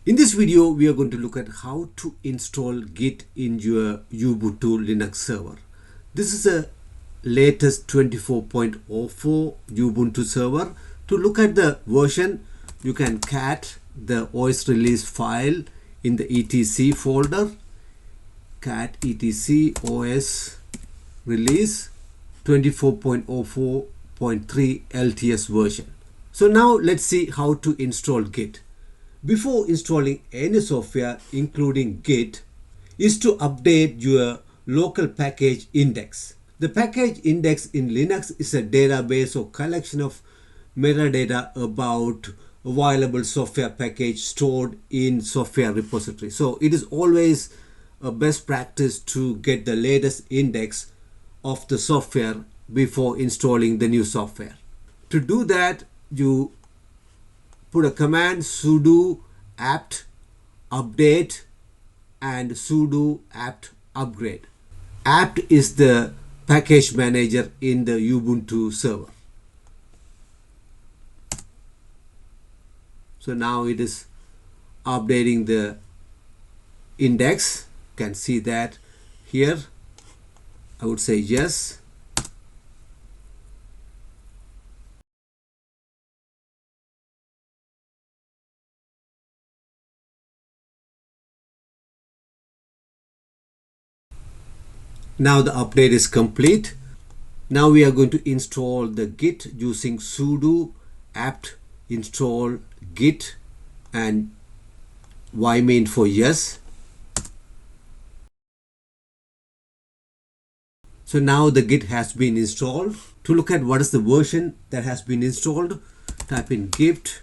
In this video, we are going to look at how to install Git in your Ubuntu Linux server. This is a latest 24.04 Ubuntu server. To look at the version, you can cat the OS release file in the etc folder, cat etc OS release 24.04.3 LTS version. So now let's see how to install Git. Before installing any software, including Git, is to update your local package index. The package index in Linux is a database or collection of metadata about available software package stored in software repository. So it is always a best practice to get the latest index of the software before installing the new software. To do that, you put a command sudo apt update and sudo apt upgrade. Apt is the package manager in the Ubuntu server. So now it is updating the index. You can see that here. I would say yes. Now the update is complete. Now we are going to install the Git using sudo apt install git and ymain for yes. So now the Git has been installed. To look at what is the version that has been installed, type in git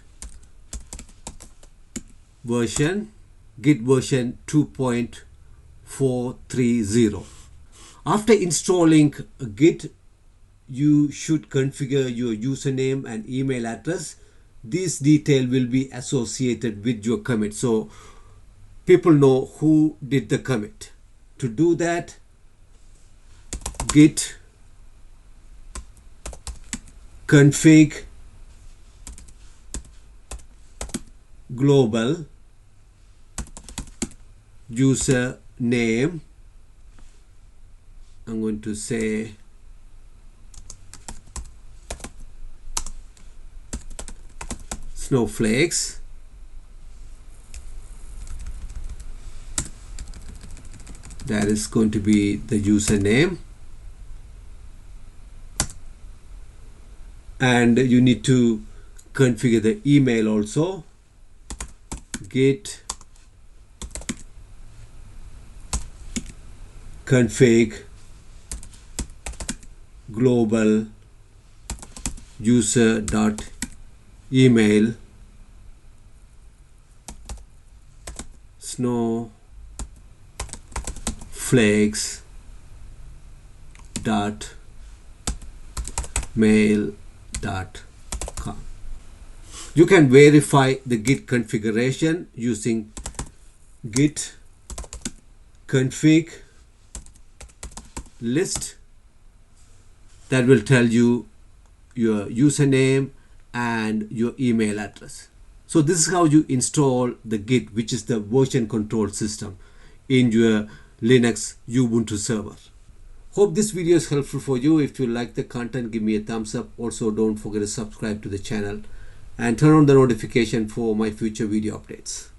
version 2.430. After installing Git, you should configure your username and email address. This detail will be associated with your commit, so people know who did the commit. To do that, git config global user name. I'm going to say snowflakes. That is going to be the username. And you need to configure the email also. Git config global user dot email snowflakes dot mail.com. You can verify the Git configuration using git config list. That will tell you your username and your email address. So this is how you install the Git, which is the version control system in your Linux Ubuntu server. Hope this video is helpful for you. If you like the content, give me a thumbs up. Also, don't forget to subscribe to the channel and turn on the notification for my future video updates.